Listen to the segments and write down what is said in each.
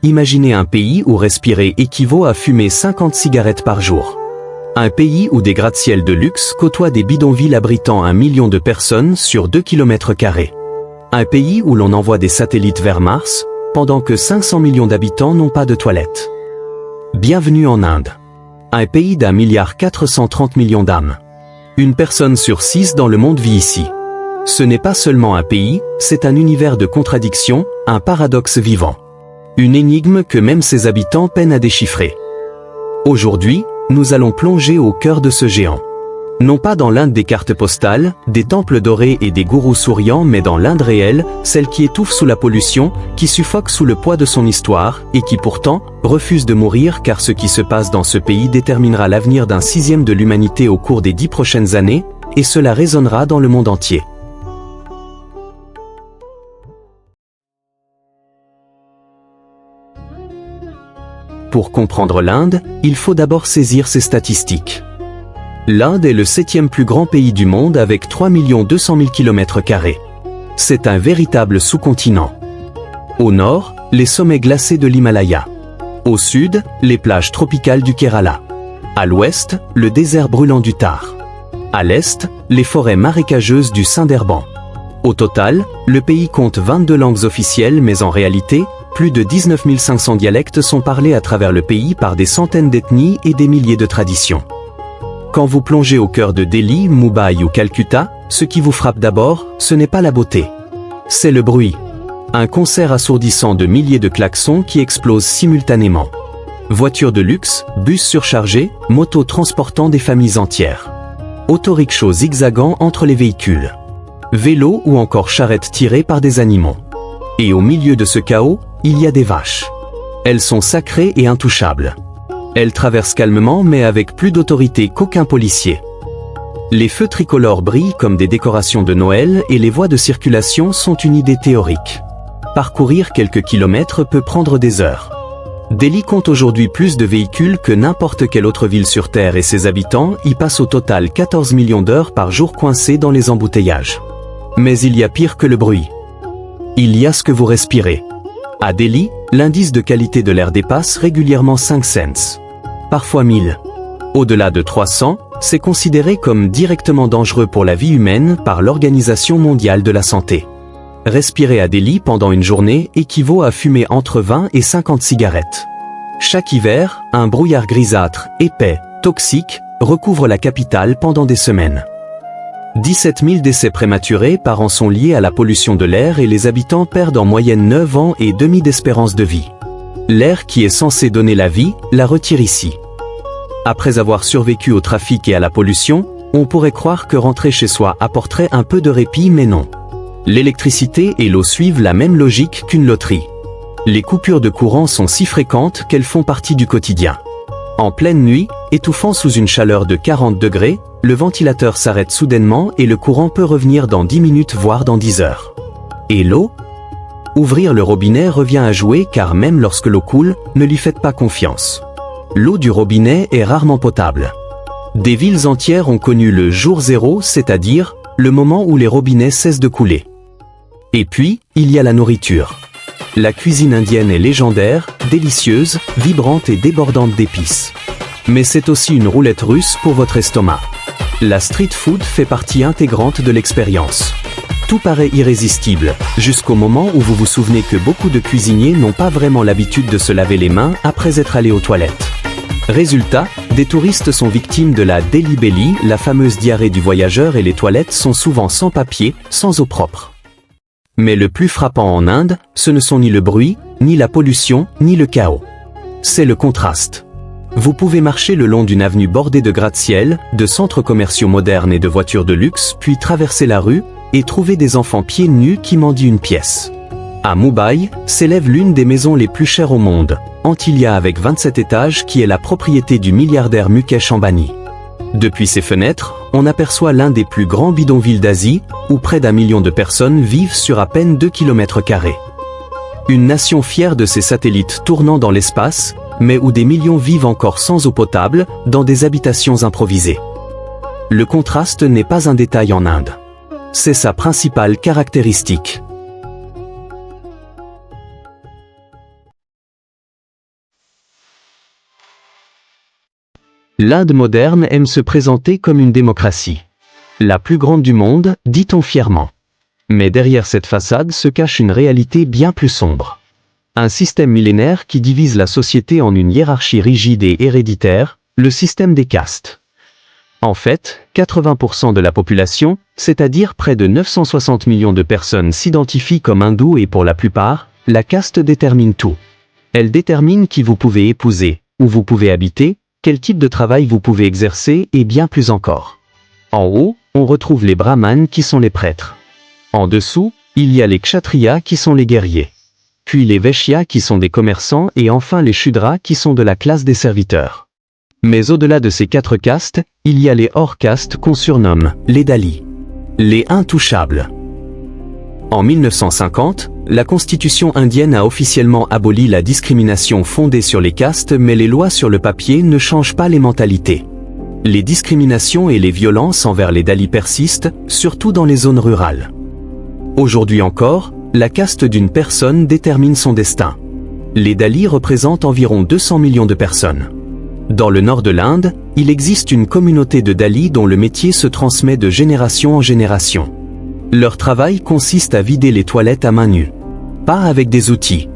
imaginez un pays où respirer équivaut à fumer 50 cigarettes par jour. Un pays où des gratte-ciel de luxe côtoient des bidonvilles abritant 1 million de personnes sur 2 km². Un pays où l'on envoie des satellites vers Mars, pendant que 500 millions d'habitants n'ont pas de toilettes. Bienvenue en Inde. Un pays d'1,430 milliard d'âmes. Une personne sur 6 dans le monde vit ici. Ce n'est pas seulement un pays, c'est un univers de contradictions, un paradoxe vivant. Une énigme que même ses habitants peinent à déchiffrer. Aujourd'hui, nous allons plonger au cœur de ce géant. Non pas dans l'Inde des cartes postales, des temples dorés et des gourous souriants, mais dans l'Inde réelle, celle qui étouffe sous la pollution, qui suffoque sous le poids de son histoire, et qui pourtant, refuse de mourir car ce qui se passe dans ce pays déterminera l'avenir d'un 1/6 de l'humanité au cours des 10 prochaines années, et cela résonnera dans le monde entier. Pour comprendre l'Inde, il faut d'abord saisir ses statistiques. L'Inde est le 7e plus grand pays du monde avec 3 200 000 km². C'est un véritable sous-continent. Au nord, les sommets glacés de l'Himalaya. Au sud, les plages tropicales du Kerala. À l'ouest, le désert brûlant du Thar. À l'est, les forêts marécageuses du Sundarban. Au total, le pays compte 22 langues officielles, mais en réalité, plus de 19 500 dialectes sont parlés à travers le pays par des centaines d'ethnies et des milliers de traditions. Quand vous plongez au cœur de Delhi, Mumbai ou Calcutta, ce qui vous frappe d'abord, ce n'est pas la beauté. C'est le bruit. Un concert assourdissant de milliers de klaxons qui explosent simultanément. Voitures de luxe, bus surchargés, motos transportant des familles entières. Autorickshaws zigzagant entre les véhicules. Vélos ou encore charrettes tirées par des animaux. Et au milieu de ce chaos, il y a des vaches. Elles sont sacrées et intouchables. Elles traversent calmement mais avec plus d'autorité qu'aucun policier. Les feux tricolores brillent comme des décorations de Noël et les voies de circulation sont une idée théorique. Parcourir quelques kilomètres peut prendre des heures. Delhi compte aujourd'hui plus de véhicules que n'importe quelle autre ville sur Terre et ses habitants y passent au total 14 millions d'heures par jour coincés dans les embouteillages. Mais il y a pire que le bruit. Il y a ce que vous respirez. À Delhi, l'indice de qualité de l'air dépasse régulièrement 5 cents. Parfois 1000. Au-delà de 300, c'est considéré comme directement dangereux pour la vie humaine par l'Organisation mondiale de la santé. Respirer à Delhi pendant une journée équivaut à fumer entre 20 et 50 cigarettes. Chaque hiver, un brouillard grisâtre, épais, toxique, recouvre la capitale pendant des semaines. 17 000 décès prématurés par an sont liés à la pollution de l'air et les habitants perdent en moyenne 9 ans et demi d'espérance de vie. L'air qui est censé donner la vie, la retire ici. Après avoir survécu au trafic et à la pollution, on pourrait croire que rentrer chez soi apporterait un peu de répit, mais non. L'électricité et l'eau suivent la même logique qu'une loterie. Les coupures de courant sont si fréquentes qu'elles font partie du quotidien. En pleine nuit, étouffant sous une chaleur de 40 degrés, le ventilateur s'arrête soudainement et le courant peut revenir dans 10 minutes voire dans 10 heures. Et l'eau ? Ouvrir le robinet revient à jouer car même lorsque l'eau coule, ne lui faites pas confiance. L'eau du robinet est rarement potable. Des villes entières ont connu le jour zéro, c'est-à-dire le moment où les robinets cessent de couler. Et puis, il y a la nourriture. La cuisine indienne est légendaire, délicieuse, vibrante et débordante d'épices. Mais c'est aussi une roulette russe pour votre estomac. La street food fait partie intégrante de l'expérience. Tout paraît irrésistible, jusqu'au moment où vous vous souvenez que beaucoup de cuisiniers n'ont pas vraiment l'habitude de se laver les mains après être allés aux toilettes. Résultat, des touristes sont victimes de la Delhi Belly, la fameuse diarrhée du voyageur, et les toilettes sont souvent sans papier, sans eau propre. Mais le plus frappant en Inde, ce ne sont ni le bruit, ni la pollution, ni le chaos. C'est le contraste. Vous pouvez marcher le long d'une avenue bordée de gratte-ciel, de centres commerciaux modernes et de voitures de luxe, puis traverser la rue, et trouver des enfants pieds nus qui mendient une pièce. À Mumbai, s'élève l'une des maisons les plus chères au monde, Antilia avec 27 étages qui est la propriété du milliardaire Mukesh Ambani. Depuis ses fenêtres, on aperçoit l'un des plus grands bidonvilles d'Asie, où près d'1 million de personnes vivent sur à peine 2 km². Une nation fière de ses satellites tournant dans l'espace, mais où des millions vivent encore sans eau potable, dans des habitations improvisées. Le contraste n'est pas un détail en Inde. C'est sa principale caractéristique. L'Inde moderne aime se présenter comme une démocratie. La plus grande du monde, dit-on fièrement. Mais derrière cette façade se cache une réalité bien plus sombre. Un système millénaire qui divise la société en une hiérarchie rigide et héréditaire, le système des castes. En fait, 80% de la population, c'est-à-dire près de 960 millions de personnes s'identifient comme hindous et pour la plupart, la caste détermine tout. Elle détermine qui vous pouvez épouser, où vous pouvez habiter, quel type de travail vous pouvez exercer et bien plus encore. En haut, on retrouve les brahmanes qui sont les prêtres. En dessous, il y a les kshatriyas qui sont les guerriers. Puis les vaishyas qui sont des commerçants et enfin les shudras qui sont de la classe des serviteurs. Mais au-delà de ces 4 castes, il y a les hors-castes qu'on surnomme les Dalits. Les intouchables. En 1950, la constitution indienne a officiellement aboli la discrimination fondée sur les castes, mais les lois sur le papier ne changent pas les mentalités. Les discriminations et les violences envers les Dalits persistent, surtout dans les zones rurales. Aujourd'hui encore, la caste d'une personne détermine son destin. Les Dalits représentent environ 200 millions de personnes. Dans le nord de l'Inde, il existe une communauté de Dalits dont le métier se transmet de génération en génération. Leur travail consiste à vider les toilettes à main nue. Pas avec des outils.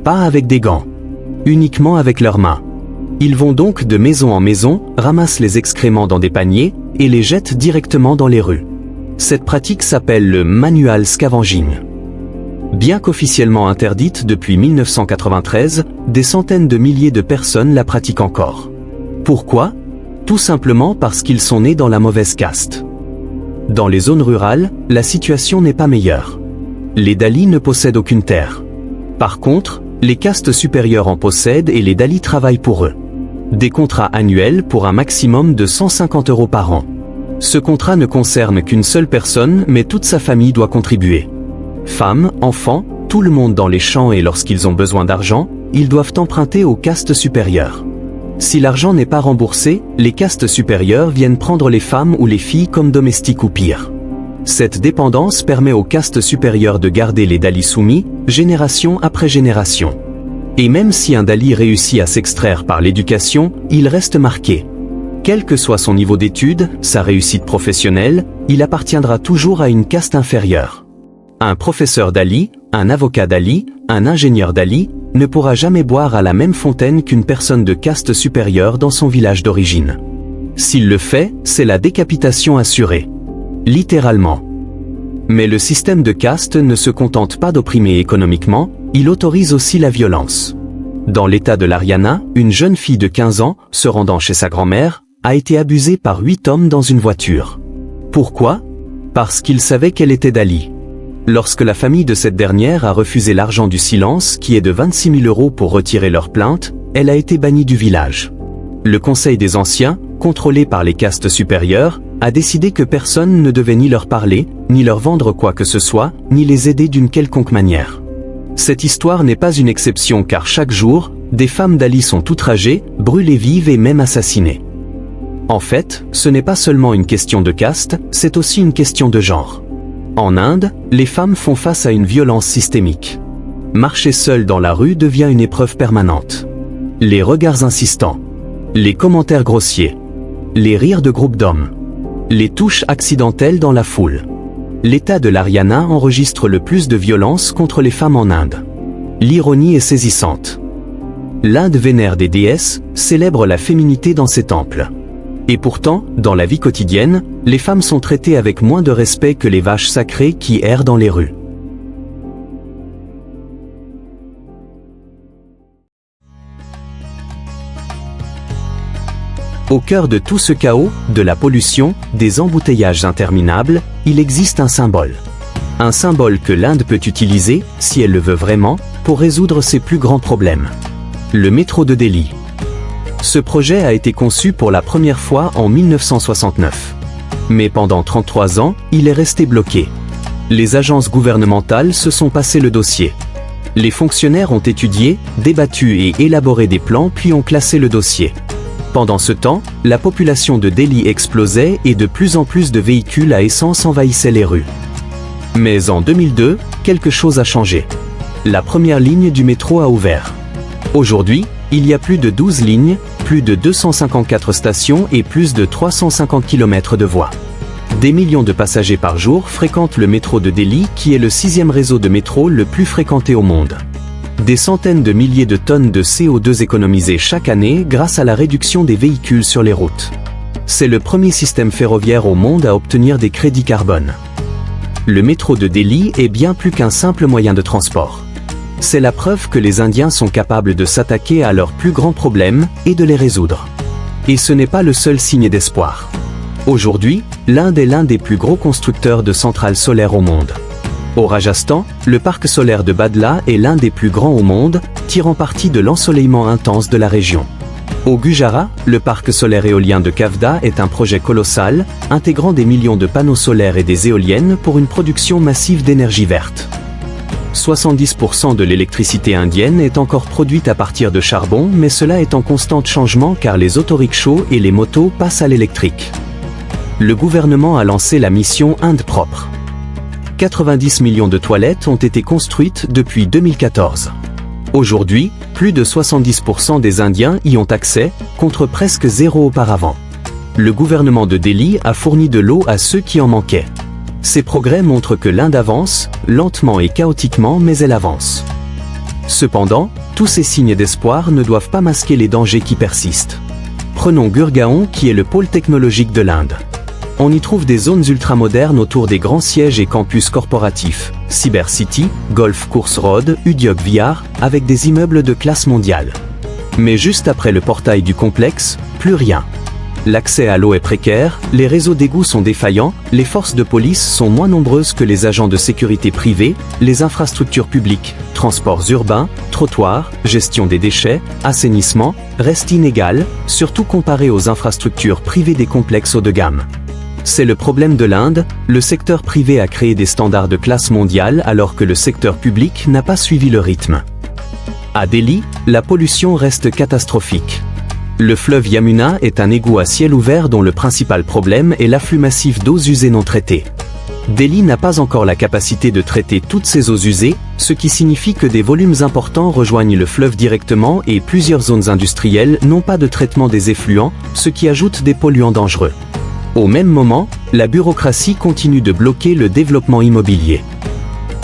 Pas avec des gants. Uniquement avec leurs mains. Ils vont donc de maison en maison, ramassent les excréments dans des paniers, et les jettent directement dans les rues. Cette pratique s'appelle le manual scavenging. Bien qu'officiellement interdite depuis 1993, des centaines de milliers de personnes la pratiquent encore. Pourquoi? Tout simplement parce qu'ils sont nés dans la mauvaise caste. Dans les zones rurales, la situation n'est pas meilleure. Les Dalits ne possèdent aucune terre. Par contre, les castes supérieures en possèdent et les Dalits travaillent pour eux. Des contrats annuels pour un maximum de 150 € par an. Ce contrat ne concerne qu'une seule personne, mais toute sa famille doit contribuer. Femmes, enfants, tout le monde dans les champs, et lorsqu'ils ont besoin d'argent, ils doivent emprunter aux castes supérieures. Si l'argent n'est pas remboursé, les castes supérieures viennent prendre les femmes ou les filles comme domestiques ou pire. Cette dépendance permet aux castes supérieures de garder les Dalits soumis, génération après génération. Et même si un Dalit réussit à s'extraire par l'éducation, il reste marqué. Quel que soit son niveau d'études, sa réussite professionnelle, il appartiendra toujours à une caste inférieure. Un professeur Dalit, un avocat Dalit, un ingénieur Dalit, ne pourra jamais boire à la même fontaine qu'une personne de caste supérieure dans son village d'origine. S'il le fait, c'est la décapitation assurée. Littéralement. Mais le système de caste ne se contente pas d'opprimer économiquement, il autorise aussi la violence. Dans l'état de l'Haryana, une jeune fille de 15 ans, se rendant chez sa grand-mère, a été abusée par 8 hommes dans une voiture. Pourquoi? Parce qu'ils savaient qu'elle était Dalit. Lorsque la famille de cette dernière a refusé l'argent du silence, qui est de 26 000 € pour retirer leur plainte, elle a été bannie du village. Le Conseil des Anciens, contrôlé par les castes supérieures, a décidé que personne ne devait ni leur parler, ni leur vendre quoi que ce soit, ni les aider d'une quelconque manière. Cette histoire n'est pas une exception car chaque jour, des femmes Dalits sont outragées, brûlées vives et même assassinées. En fait, ce n'est pas seulement une question de caste, c'est aussi une question de genre. En Inde, les femmes font face à une violence systémique. Marcher seule dans la rue devient une épreuve permanente. Les regards insistants, les commentaires grossiers, les rires de groupes d'hommes, les touches accidentelles dans la foule. L'État de l'Haryana enregistre le plus de violences contre les femmes en Inde. L'ironie est saisissante. L'Inde vénère des déesses, célèbre la féminité dans ses temples. Et pourtant, dans la vie quotidienne, les femmes sont traitées avec moins de respect que les vaches sacrées qui errent dans les rues. Au cœur de tout ce chaos, de la pollution, des embouteillages interminables, il existe un symbole. Un symbole que l'Inde peut utiliser, si elle le veut vraiment, pour résoudre ses plus grands problèmes. Le métro de Delhi. Ce projet a été conçu pour la première fois en 1969. Mais pendant 33 ans, il est resté bloqué. Les agences gouvernementales se sont passées le dossier. Les fonctionnaires ont étudié, débattu et élaboré des plans puis ont classé le dossier. Pendant ce temps, la population de Delhi explosait et de plus en plus de véhicules à essence envahissaient les rues. Mais en 2002, quelque chose a changé. La première ligne du métro a ouvert. Aujourd'hui, Il y a plus de 12 lignes, plus de 254 stations et plus de 350 km de voies. Des millions de passagers par jour fréquentent le métro de Delhi qui est le 6e réseau de métro le plus fréquenté au monde. Des centaines de milliers de tonnes de CO2 économisées chaque année grâce à la réduction des véhicules sur les routes. C'est le premier système ferroviaire au monde à obtenir des crédits carbone. Le métro de Delhi est bien plus qu'un simple moyen de transport. C'est la preuve que les Indiens sont capables de s'attaquer à leurs plus grands problèmes et de les résoudre. Et ce n'est pas le seul signe d'espoir. Aujourd'hui, l'Inde est l'un des plus gros constructeurs de centrales solaires au monde. Au Rajasthan, le parc solaire de Badla est l'un des plus grands au monde, tirant parti de l'ensoleillement intense de la région. Au Gujarat, le parc solaire éolien de Kavda est un projet colossal, intégrant des millions de panneaux solaires et des éoliennes pour une production massive d'énergie verte. 70% de l'électricité indienne est encore produite à partir de charbon, mais cela est en constant changement car les autorickshaws et les motos passent à l'électrique. Le gouvernement a lancé la mission Inde propre. 90 millions de toilettes ont été construites depuis 2014. Aujourd'hui, plus de 70% des Indiens y ont accès, contre presque zéro auparavant. Le gouvernement de Delhi a fourni de l'eau à ceux qui en manquaient. Ces progrès montrent que l'Inde avance, lentement et chaotiquement, mais elle avance. Cependant, tous ces signes d'espoir ne doivent pas masquer les dangers qui persistent. Prenons Gurgaon qui est le pôle technologique de l'Inde. On y trouve des zones ultramodernes autour des grands sièges et campus corporatifs, Cyber City, Golf Course Road, Udyog Vihar, avec des immeubles de classe mondiale. Mais juste après le portail du complexe, plus rien. L'accès à l'eau est précaire, les réseaux d'égouts sont défaillants, les forces de police sont moins nombreuses que les agents de sécurité privés, les infrastructures publiques, transports urbains, trottoirs, gestion des déchets, assainissement, restent inégales, surtout comparées aux infrastructures privées des complexes haut de gamme. C'est le problème de l'Inde, le secteur privé a créé des standards de classe mondiale alors que le secteur public n'a pas suivi le rythme. À Delhi, la pollution reste catastrophique. Le fleuve Yamuna est un égout à ciel ouvert dont le principal problème est l'afflux massif d'eaux usées non traitées. Delhi n'a pas encore la capacité de traiter toutes ces eaux usées, ce qui signifie que des volumes importants rejoignent le fleuve directement et plusieurs zones industrielles n'ont pas de traitement des effluents, ce qui ajoute des polluants dangereux. Au même moment, la bureaucratie continue de bloquer le développement immobilier.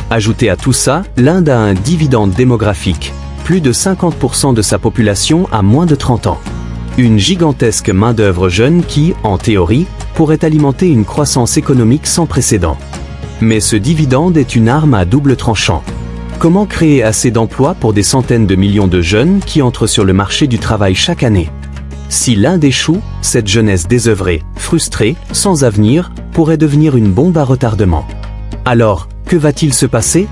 Ajoutez à tout ça, l'Inde a un dividende démographique. Plus de 50% de sa population a moins de 30 ans. Une gigantesque main-d'œuvre jeune qui, en théorie, pourrait alimenter une croissance économique sans précédent. Mais ce dividende est une arme à double tranchant. Comment créer assez d'emplois pour des centaines de millions de jeunes qui entrent sur le marché du travail chaque année ? Si l'Inde échoue, cette jeunesse désœuvrée, frustrée, sans avenir, pourrait devenir une bombe à retardement. Alors, que va-t-il se passer ?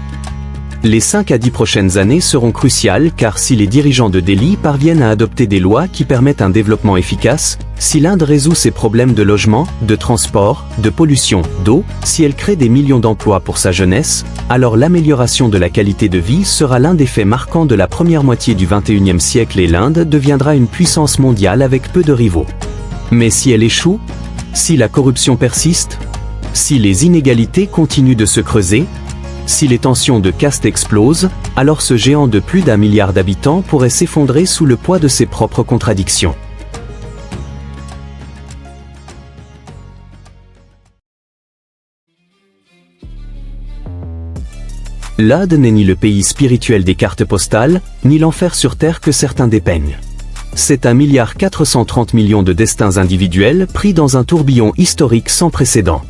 Les 5 à 10 prochaines années seront cruciales car si les dirigeants de Delhi parviennent à adopter des lois qui permettent un développement efficace, si l'Inde résout ses problèmes de logement, de transport, de pollution, d'eau, si elle crée des millions d'emplois pour sa jeunesse, alors l'amélioration de la qualité de vie sera l'un des faits marquants de la première moitié du XXIe siècle et l'Inde deviendra une puissance mondiale avec peu de rivaux. Mais si elle échoue, si la corruption persiste, si les inégalités continuent de se creuser, si les tensions de caste explosent, alors ce géant de plus d'1 milliard d'habitants pourrait s'effondrer sous le poids de ses propres contradictions. L'Inde n'est ni le pays spirituel des cartes postales, ni l'enfer sur terre que certains dépeignent. C'est 1,430 milliard de destins individuels pris dans un tourbillon historique sans précédent.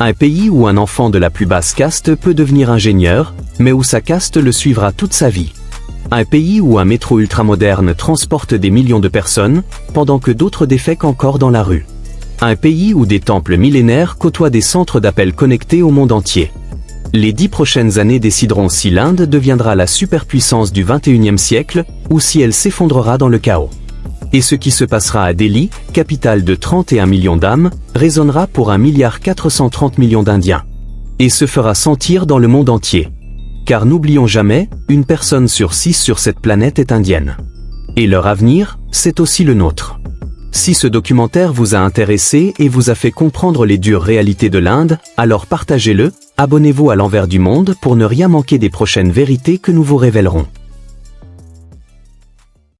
Un pays où un enfant de la plus basse caste peut devenir ingénieur, mais où sa caste le suivra toute sa vie. Un pays où un métro ultramoderne transporte des millions de personnes, pendant que d'autres défèquent encore dans la rue. Un pays où des temples millénaires côtoient des centres d'appel connectés au monde entier. Les 10 prochaines années décideront si l'Inde deviendra la superpuissance du XXIe siècle, ou si elle s'effondrera dans le chaos. Et ce qui se passera à Delhi, capitale de 31 millions d'âmes, résonnera pour 1,430 milliard d'Indiens. Et se fera sentir dans le monde entier. Car n'oublions jamais, une personne sur 6 sur cette planète est indienne. Et leur avenir, c'est aussi le nôtre. Si ce documentaire vous a intéressé et vous a fait comprendre les dures réalités de l'Inde, alors partagez-le, abonnez-vous à l'envers du monde pour ne rien manquer des prochaines vérités que nous vous révélerons.